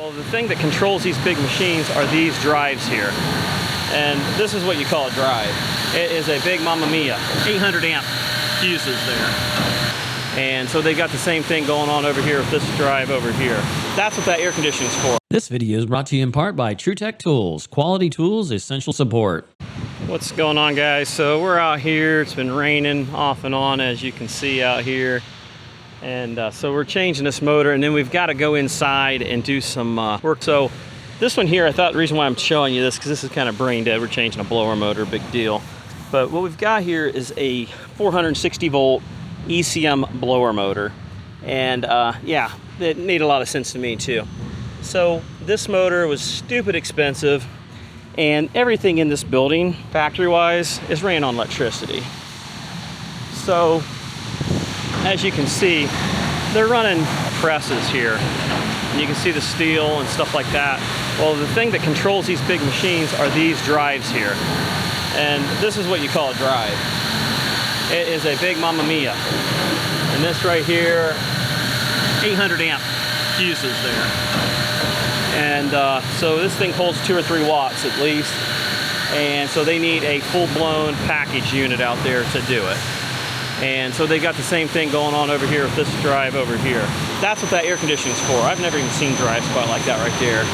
Well, the thing that controls these big machines are these drives here. And this is what you call a drive. It is a big Mamma Mia, 800 amp fuses there. And so they got the same thing going on over here with this drive over here. That's what that air conditioning is for. This video is brought to you in part by TruTech Tools. Quality tools, essential support. What's going on, guys? So we're out here. It's been raining off and on, as you can see out here. And so we're changing this motor, and then we've got to go inside and do some work. So this one here, I thought the reason why I'm showing you this, because this is kind of brain dead. We're changing a blower motor, big deal. But what we've got here is a 460 volt ECM blower motor. And yeah, it made a lot of sense to me too. So this motor was stupid expensive, and everything in this building, factory-wise, is ran on electricity. So as you can see, they're running presses here. And you can see the steel and stuff like that. Well, the thing that controls these big machines are these drives here. And this is what you call a drive. It is a big Mamma Mia. And this right here, 800 amp fuses there. And so this thing holds 2 or 3 watts at least. And so they need a full-blown package unit out there to do it. And so they got the same thing going on over here with this drive over here. That's what that air conditioning is for. I've never even seen drives quite like that right there.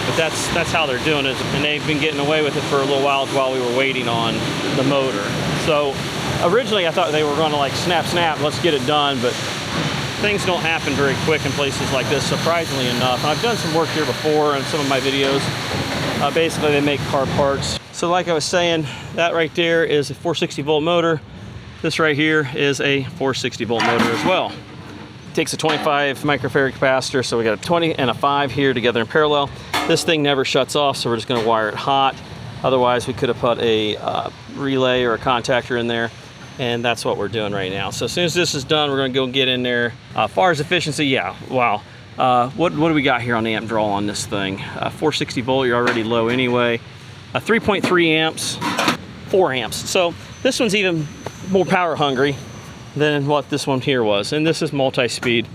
But that's how they're doing it. And they've been getting away with it for a little while we were waiting on the motor. So originally I thought they were going to like snap, let's get it done. But things don't happen very quick in places like this, surprisingly enough. And I've done some work here before in some of my videos. Basically they make car parts. So like I was saying, that right there is a 460 volt motor. This right here is a 460 volt motor as well. It takes a 25 microfarad capacitor, so we got a 20 and a 5 here together in parallel. This thing never shuts off, so we're just going to wire it hot. Otherwise, we could have put a relay or a contactor in there, and that's what we're doing right now. So as soon as this is done, we're going to go get in there. As far as efficiency, yeah, wow. What do we got here on the amp draw on this thing? 460 volt, you're already low anyway. 3.3 amps, 4 amps. So this one's even more power hungry than what this one here was. And this is multi-speed.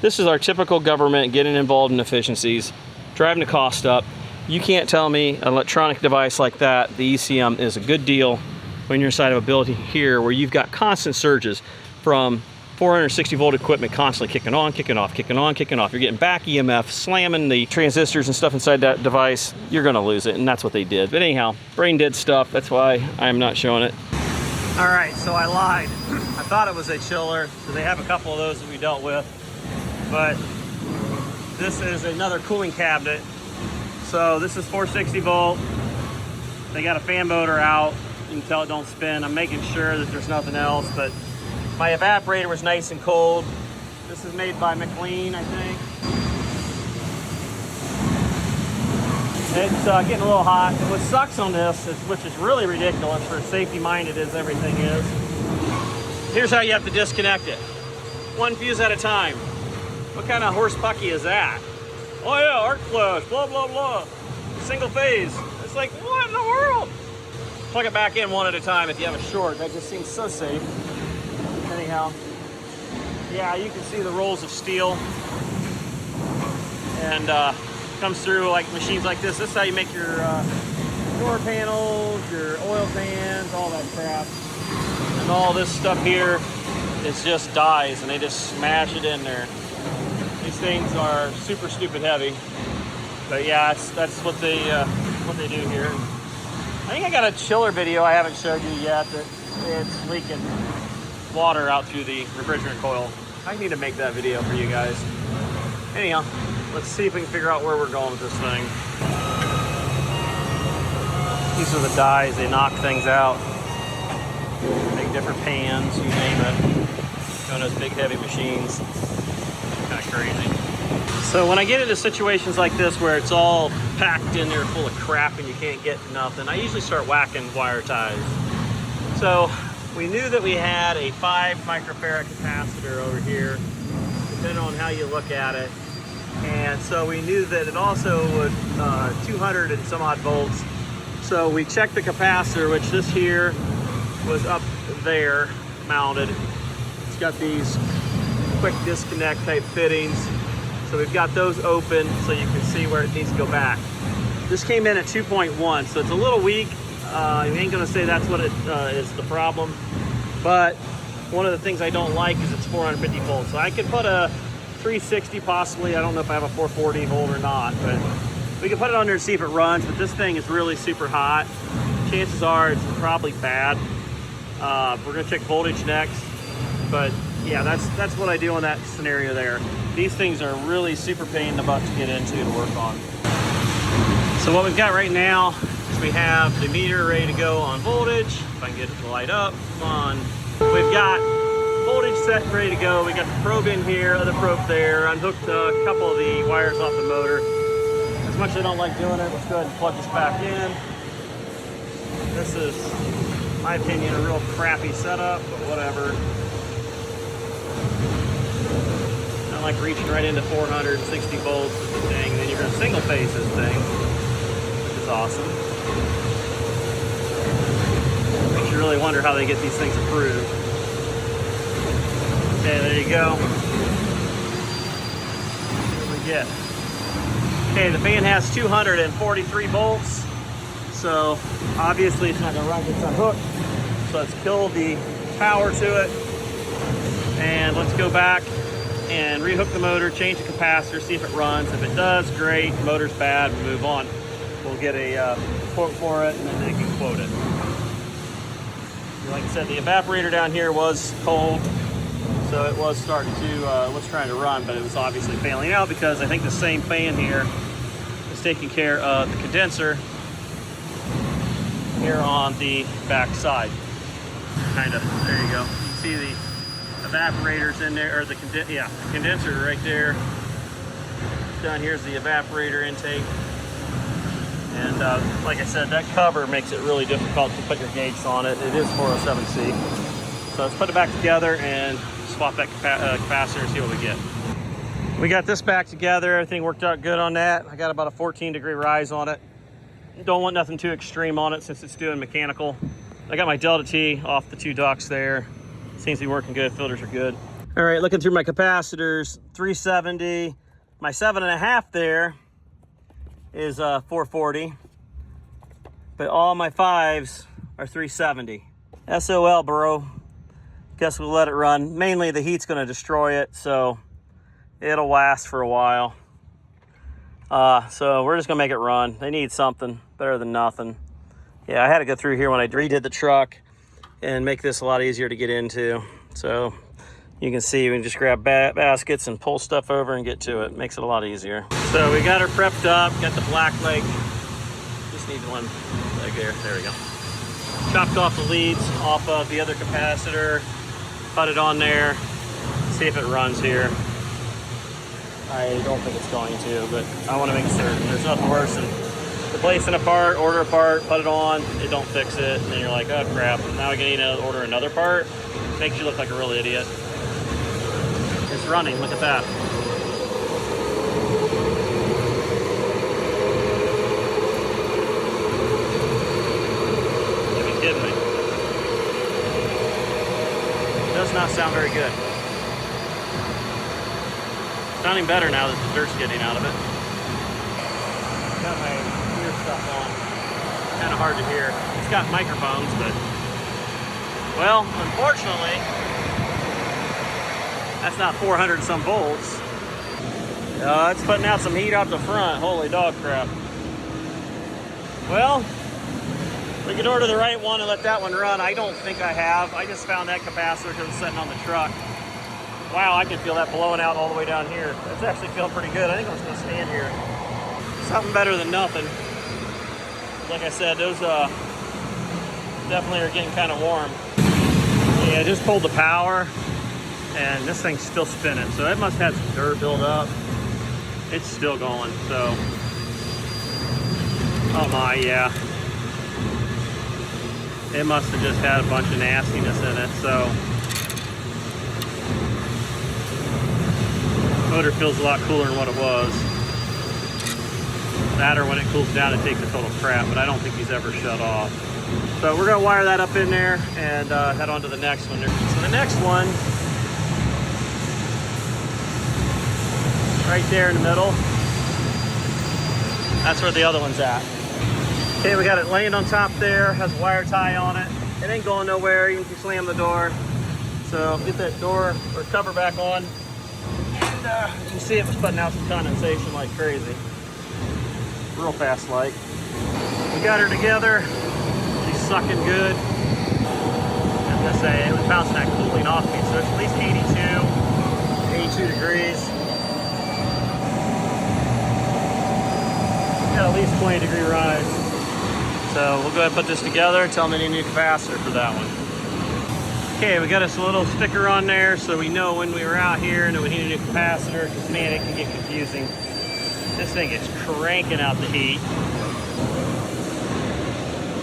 This is our typical government getting involved in efficiencies, driving the cost up. You can't tell me an electronic device like that, the ECM, is a good deal when you're inside of a building here where you've got constant surges from 460 volt equipment constantly kicking on, kicking off, kicking on, kicking off. You're getting back EMF, slamming the transistors and stuff inside that device. You're gonna lose it, and that's what they did. But anyhow, brain dead stuff. That's why I'm not showing it. All right, so I lied. I thought it was a chiller, so they have a couple of those that we dealt with. But this is another cooling cabinet. So this is 460 volt. They got a fan motor out. You can tell it don't spin. I'm making sure that there's nothing else, but my evaporator was nice and cold. This is made by McLean, I think. It's getting a little hot. What sucks on this, which is really ridiculous for safety-minded as everything is, here's how you have to disconnect it. 1 fuse at a time. What kind of horse pucky is that? Oh yeah, arc flash, blah, blah, blah. Single phase. It's like, what in the world? Plug it back in 1 at a time if you have a short. That just seems so safe. Anyhow, yeah, you can see the rolls of steel. And comes through like machines like this. This is how you make your door panels, your oil pans, all that crap. And all this stuff here is just dies, and they just smash it in there. These things are super stupid heavy, but yeah, that's what they do here. I think I got a chiller video I haven't showed you yet that it's leaking water out through the refrigerant coil. I need to make that video for you guys. Anyhow, let's see if we can figure out where we're going with this thing. These are the dies, they knock things out. Make different pans, you name it. Going those big heavy machines. Kind of crazy. So when I get into situations like this where it's all packed in there full of crap and you can't get nothing, I usually start whacking wire ties. So we knew that we had a 5 microfarad capacitor over here, depending on how you look at it. And so we knew that it also would 200 and some odd volts. So we checked the capacitor, which this here was up there mounted. It's got these quick disconnect type fittings. So we've got those open so you can see where it needs to go back. This came in at 2.1, so it's a little weak. You ain't gonna say that's what it is the problem, but one of the things I don't like is it's 450 volts. So I could put a 360 possibly. I don't know if I have a 440 volt or not, but we can put it on there and see if it runs. But this thing is really super hot. Chances are it's probably bad. We're gonna check voltage next, but yeah, that's what I do in that scenario there. These things are really super pain in the butt to get into to work on. So what we've got right now is we have the meter ready to go on voltage. If I can get it to light up, come on. We've got voltage set ready to go. We got the probe in here, other probe there. Unhooked a couple of the wires off the motor. As much as I don't like doing it, let's go ahead and plug this back in. This is, in my opinion, a real crappy setup, but whatever. I like reaching right into 460 volts with the thing. Then you're going to single phase this thing, which is awesome. Makes you really wonder how they get these things approved. Okay, there you go. What do we get? Okay, the fan has 243 volts. So obviously it's not going to run if it's unhooked. So let's kill the power to it. And let's go back and rehook the motor, change the capacitor, see if it runs. If it does, great. The motor's bad, we move on. We'll get a quote for it, and then they can quote it. Like I said, the evaporator down here was cold, so it was starting to, was trying to run, but it was obviously failing out because I think the same fan here is taking care of the condenser here on the back side. Kind of, there you go. You can see the evaporators in there, or the condenser right there. Down here's the evaporator intake. And like I said, that cover makes it really difficult to put your gauges on it. It is 407C. So let's put it back together and swap that capacitor and see what we get. We got this back together. Everything worked out good on that. I got about a 14-degree rise on it. Don't want nothing too extreme on it since it's doing mechanical. I got my Delta T off the 2 ducts there. Seems to be working good, filters are good. All right, looking through my capacitors, 370. My 7.5 there is 440, but all my 5s are 370. SOL, bro. Guess we'll let it run. Mainly the heat's gonna destroy it, so it'll last for a while. So we're just gonna make it run. They need something better than nothing. Yeah, I had to go through here when I redid the truck and make this a lot easier to get into. So you can see we can just grab baskets and pull stuff over and get to it. Makes it a lot easier. So we got her prepped up, got the black leg. Just need one leg there. There we go. Chopped off the leads off of the other capacitor, put it on there, see if it runs here. I don't think it's going to, but I want to make certain. There's nothing worse than replacing a part, order a part, put it on, it don't fix it, and then you're like, oh crap, now I need to order another part. Makes you look like a real idiot. It's running, look at that. You're kidding me. Does not sound very good. Sounding better now that the dirt's getting out of it. Got my ear stuff on. Kind of hard to hear. It's got microphones, but well, unfortunately, that's not 400 some volts. It's putting out some heat out the front. Holy dog crap. Well, we could order the right one and let that one run. I don't think I have. I just found that capacitor because it's sitting on the truck. Wow, I can feel that blowing out all the way down here. That's actually feeling pretty good. I think I'm just gonna stand here. Something better than nothing. Like I said, those definitely are getting kind of warm. Yeah, I just pulled the power and this thing's still spinning. So it must have some dirt built up. It's still going, so. Oh my, yeah. It must have just had a bunch of nastiness in it, so. Motor feels a lot cooler than what it was. That or when it cools down, it takes a total crap, but I don't think he's ever shut off. So we're gonna wire that up in there and head on to the next one. So the next one, right there in the middle. That's where the other one's at. Okay, we got it laying on top there, has a wire tie on it. It ain't going nowhere, even if you slam the door. So get that door or cover back on. And you can see it was putting out some condensation like crazy. Real fast like. We got her together. She's sucking good. As I say, it was bouncing that cooling off me, so it's at least 82 degrees. Got at least 20-degree rise. So we'll go ahead and put this together, tell them they need a new capacitor for that one. Okay, we got us a little sticker on there so we know when we were out here and that we need a new capacitor, because man, it can get confusing. This thing is cranking out the heat.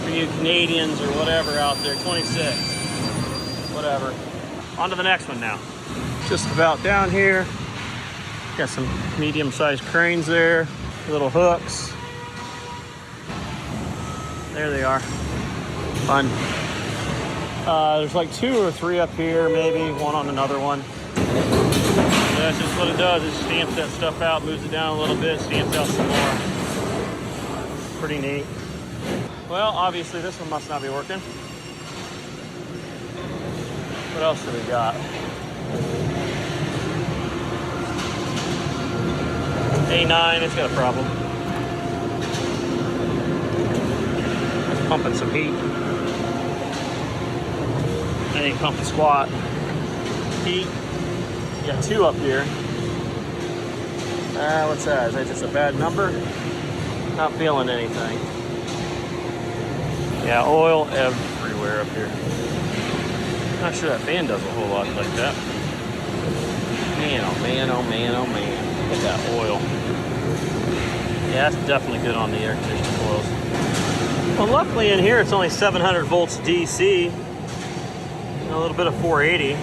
For you Canadians or whatever out there, 26, whatever. On to the next one now. Just about down here. Got some medium-sized cranes there, little hooks. There they are. Fun. There's like 2 or 3 up here, maybe one on another one. That's just what it does. It stamps that stuff out, moves it down a little bit, stamps out some more. Pretty neat. Well, obviously this one must not be working. What else do we got? A9, it's got a problem. It's pumping some heat. That ain't pumping squat. Heat. You got 2 up here. What's that? Is that just a bad number? Not feeling anything. Yeah, oil everywhere up here. Not sure that fan does a whole lot like that. Man, oh man, oh man, oh man. Look at that oil. Yeah, that's definitely good on the air conditioning coils. Well, luckily in here it's only 700 volts DC. And a little bit of 480.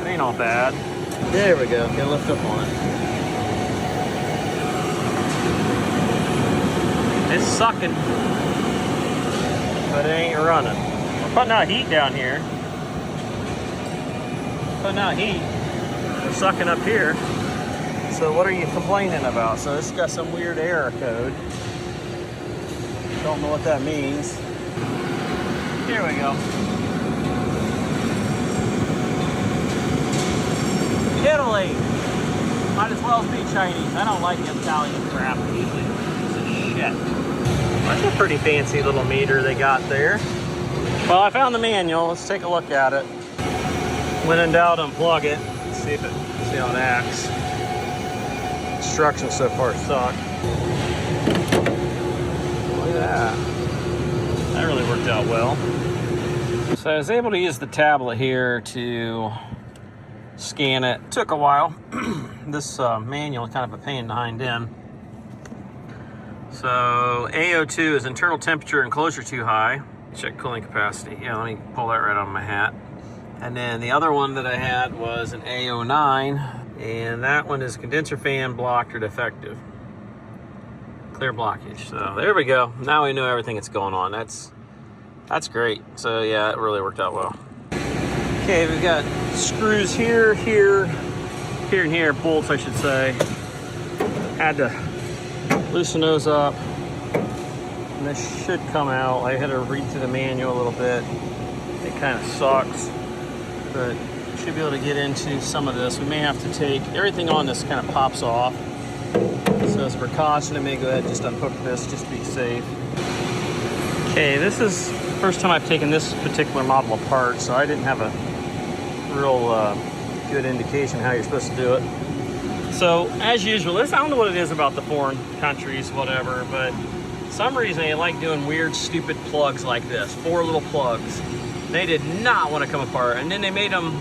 It ain't all bad. There we go. Can lift up on it. It's sucking, but it ain't running. We're putting out heat down here. Putting out heat. We're sucking up here. So what are you complaining about? So this has got some weird error code. Don't know what that means. Here we go. Italy. Might as well be Chinese. I don't like Italian crap. Usually it's a shit. That's a pretty fancy little meter they got there. Well, I found the manual. Let's take a look at it. When in doubt, unplug it. See how it acts. Instructions so far suck. Look at that. That really worked out well. So I was able to use the tablet here to scan it. Took a while. This manual is kind of a pain to hind in. So AO2 is internal temperature and closure too high. Check cooling capacity. Yeah, let me pull that right on my hat. And then the other one that I had was an AO9, and that one is condenser fan blocked or defective. Clear blockage. So there we go. Now we know everything that's going on. That's great. So yeah, it really worked out well. Okay, we've got screws here, and here, bolts I should say. Had to loosen those up. And this should come out. I had to read through the manual a little bit. It kind of sucks, but should be able to get into some of this. We may have to take, everything on this kind of pops off. So as a precaution, I may go ahead and just unhook this just to be safe. Okay, this is the first time I've taken this particular model apart, so I didn't have a real good indication how you're supposed to do it. So as usual, I don't know what it is about the foreign countries, whatever, but for some reason they like doing weird, stupid plugs like this. 4 little plugs. They did not want to come apart, and then they made them,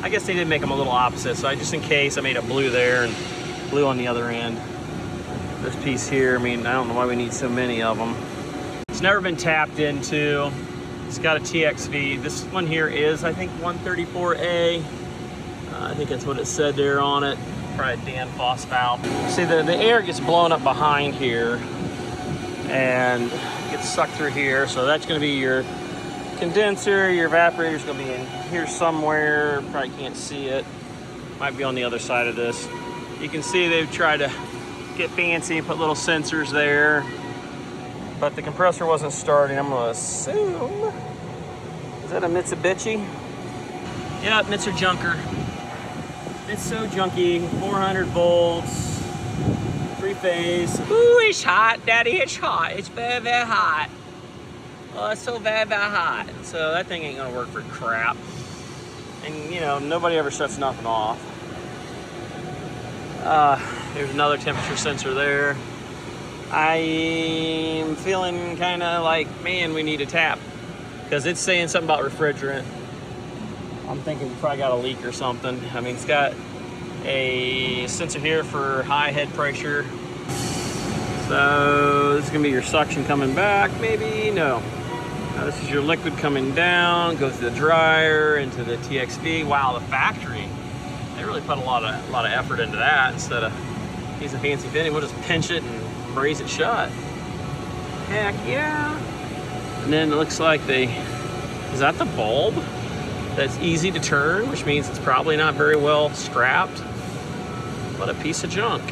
I guess they did make them a little opposite, so just in case I made a blue there and blue on the other end. This piece here, I mean, I don't know why we need so many of them. It's never been tapped into. It's got a TXV. This one here is, I think, 134A. I think that's what it said there on it. Probably a Danfoss valve. See, the air gets blown up behind here and gets sucked through here. So that's going to be your condenser. Your evaporator's going to be in here somewhere. Probably can't see it. Might be on the other side of this. You can see they've tried to get fancy and put little sensors there, but the compressor wasn't starting. I'm gonna assume, is that a Mitsubishi? Yeah, Mitsu Junker. It's so junky, 400 volts, 3-phase. Ooh, it's hot, Daddy, it's hot. It's very, very hot. Oh, it's so very, very hot. So that thing ain't gonna work for crap. And you know, nobody ever shuts nothing off. There's another temperature sensor there. I'm feeling kind of like, man, we need a tap, because it's saying something about refrigerant. I'm thinking we probably got a leak or something. I mean, it's got a sensor here for high head pressure. So this is gonna be your suction coming back, maybe, no. This is your liquid coming down, goes to the dryer, into the TXV. Wow, the factory, they really put a lot of effort into that. Instead of using fancy fitting, we'll just pinch it and braze it shut. Heck yeah. And then it looks like is that the bulb? That's easy to turn, which means it's probably not very well strapped. What a piece of junk.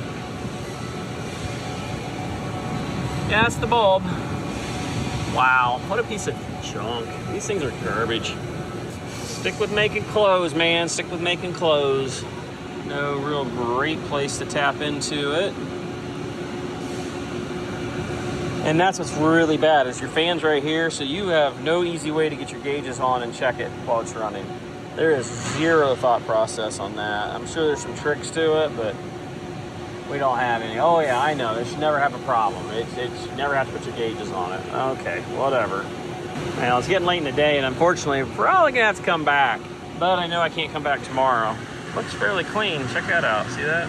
Yeah, that's the bulb. Wow, what a piece of junk. These things are garbage. Stick with making clothes, man. Stick with making clothes. No real great place to tap into it. And that's what's really bad, is your fan's right here, so you have no easy way to get your gauges on and check it while it's running. There is zero thought process on that. I'm sure there's some tricks to it, but we don't have any. Oh yeah, I know, they should never have a problem. It should never have to put your gauges on it. Okay, whatever. Now, it's getting late in the day, and unfortunately, we're probably gonna have to come back. But I know I can't come back tomorrow. Looks fairly clean, check that out, see that?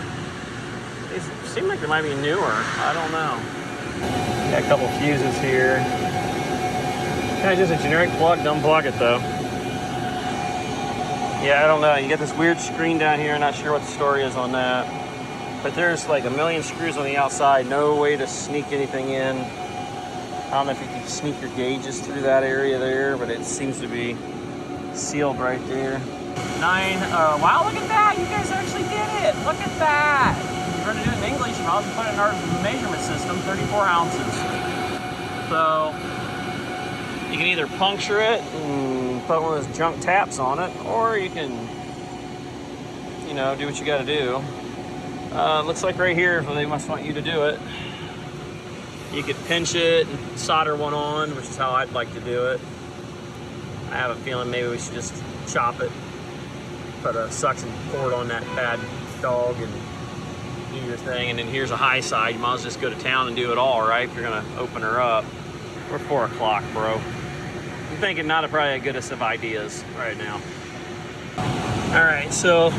These seem like they might be newer, I don't know. Got a couple fuses here. Kind of just a generic plug, don't unplug it though. Yeah, I don't know. You get this weird screen down here, not sure what the story is on that. But there's like a million screws on the outside, no way to sneak anything in. I don't know if you can sneak your gauges through that area there, but it seems to be sealed right there. Wow, look at that! You guys actually did it! Look at that! If you're going to do it in English, I'll just put it in our measurement system, 34 ounces. So, you can either puncture it and put one of those junk taps on it, or you can, you know, do what you got to do. Looks like right here, they must want you to do it. You could pinch it and solder one on, which is how I'd like to do it. I have a feeling maybe we should just chop it, put a suction cord on that bad dog and do your thing. And then here's a high side. You might as well just go to town and do it all, right? If you're gonna open her up. We're 4 o'clock, bro. I'm thinking not probably the goodest of ideas right now. All right, so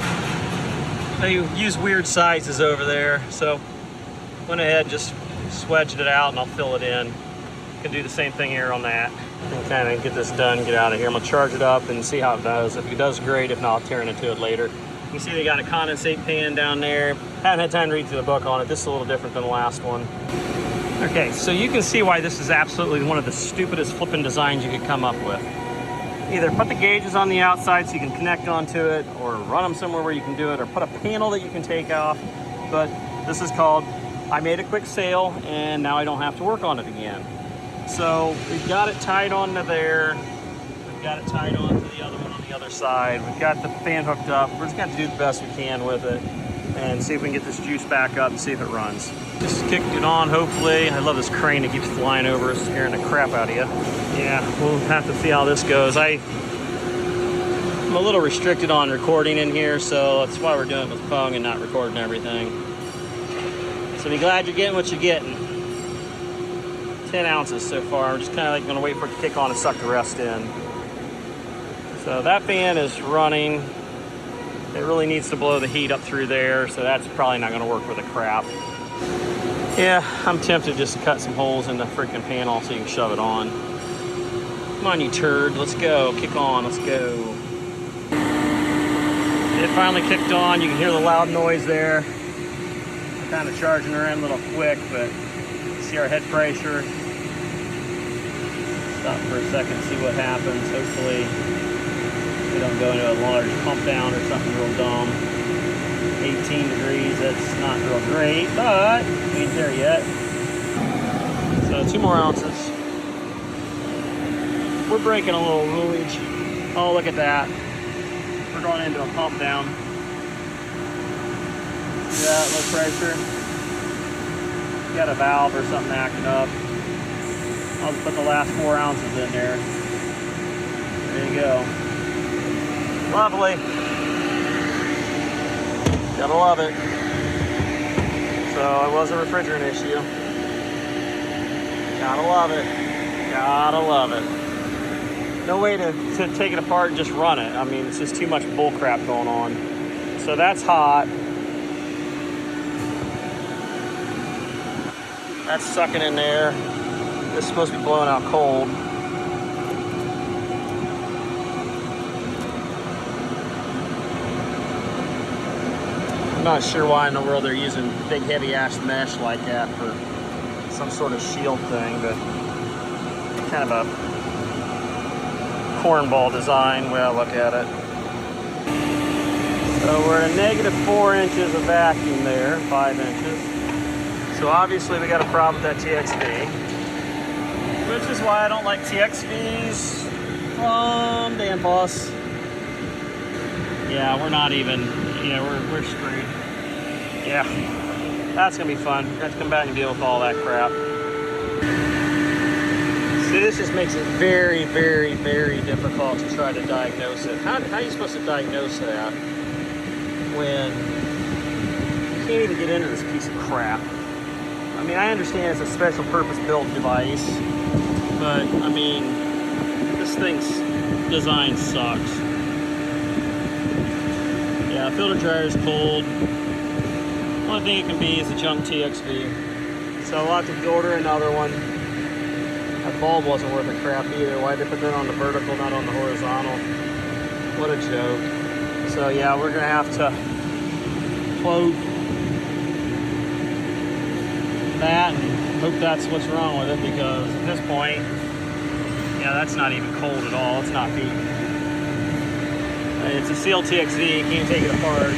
they use weird sizes over there. So went ahead and just swedged it out and I'll fill it in. Can do the same thing here on that. And kind of get this done, get out of here. I'm gonna charge it up and see how it does. If it does, great. If not, I'll tear into it later. You can see they got a condensate pan down there. Haven't had time to read through the book on it. This is a little different than the last one. Okay, so you can see why this is absolutely one of the stupidest flipping designs you could come up with. Either put the gauges on the outside so you can connect onto it, or run them somewhere where you can do it, or put a panel that you can take off. But this is called, I made a quick sale and now I don't have to work on it again. So we've got it tied onto there. We've got it tied onto the other one on the other side. We've got the fan hooked up. We're just gonna do the best we can with it and see if we can get this juice back up and see if it runs. Just kicked it on, hopefully. I love this crane that keeps flying over us, scaring the crap out of you. Yeah, we'll have to see how this goes. I'm a little restricted on recording in here, so that's why we're doing it with phone and not recording everything. So be glad you're getting what you're getting. 10 ounces so far. I'm just kind of like gonna wait for it to kick on and suck the rest in. So that fan is running. It really needs to blow the heat up through there, so that's probably not gonna work for the crap. Yeah, I'm tempted just to cut some holes in the freaking panel so you can shove it on. Come on, you turd, let's go, kick on, let's go. It finally kicked on. You can hear the loud noise there. I'm kind of charging her in a little quick, but see our head pressure. Stop for a second, see what happens. Hopefully we don't go into a large pump down or something real dumb. 18 degrees. That's not real great, but we ain't there yet. So 2 more ounces. We're breaking a little rulage. Oh, look at that. We're going into a pump down. See that, low pressure? Got a valve or something acting up. I'll just put the last 4 ounces in there. There you go. Lovely. Gotta love it. So it was a refrigerant issue. Gotta love it. Gotta love it. No way to take it apart and just run it. I mean, it's just too much bull crap going on. So that's hot. That's sucking in there. This is supposed to be blowing out cold. I'm not sure why in the world they're using big heavy ash mesh like that for some sort of shield thing, but kind of a cornball design way I look at it. So we're at a -4 inches of vacuum there, 5 inches. So obviously we got a problem with that TXV, which is why I don't like TXVs from Danfoss. Yeah, we're not even, we're screwed. Yeah, that's gonna be fun. Have to come back and deal with all that crap. See, this just makes it very, very, very difficult to try to diagnose it. How are you supposed to diagnose that when you can't even get into this piece of crap? I mean, I understand it's a special purpose built device, but I mean, this thing's design sucks. Yeah, filter dryer is cold. Only thing it can be is a junk TXV. So I'll have to order another one. That bulb wasn't worth a crap either. Why'd they put that on the vertical, not on the horizontal? What a joke. So yeah, we're gonna have to quote that and hope that's what's wrong with it, because at this point, yeah, that's not even cold at all. It's not beating. It's a sealed TXV, you can't take it apart.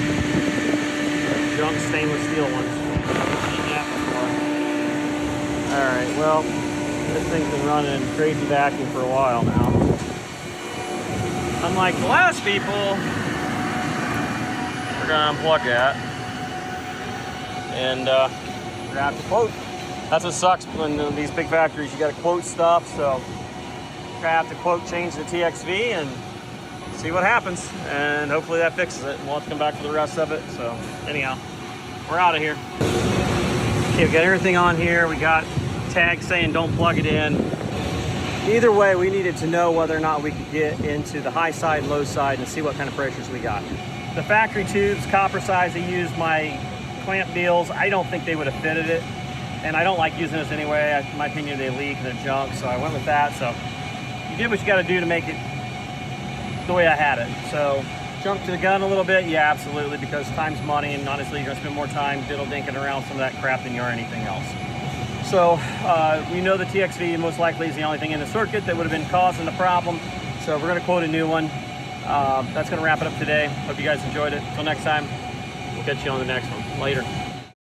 Junk stainless steel ones. Alright, well, this thing's been running crazy vacuum for a while now. Unlike the last people, we're gonna unplug that. And we're gonna have to quote. That's what sucks when these big factories, you gotta quote stuff, so we're gonna have to quote change the TXV and see what happens, and hopefully that fixes it. We'll have to come back for the rest of it. So anyhow, we're out of here. Okay, we got everything on here. We got tags saying don't plug it in. Either way, we needed to know whether or not we could get into the high side, low side, and see what kind of pressures we got. The factory tubes, copper size, they used my clamp deals. I don't think they would have fitted it, and I don't like using this anyway. In my opinion, they leak and they're junk, so I went with that. So you did what you got to do to make it the way I had it. So jump to the gun a little bit, yeah, absolutely, because time's money, and honestly you're gonna spend more time diddle-dinking around some of that crap than you are anything else. So we know the TXV most likely is the only thing in the circuit that would have been causing the problem, so we're gonna quote a new one. That's gonna wrap it up today. Hope you guys enjoyed it. Until next time, we'll catch you on the next one. Later.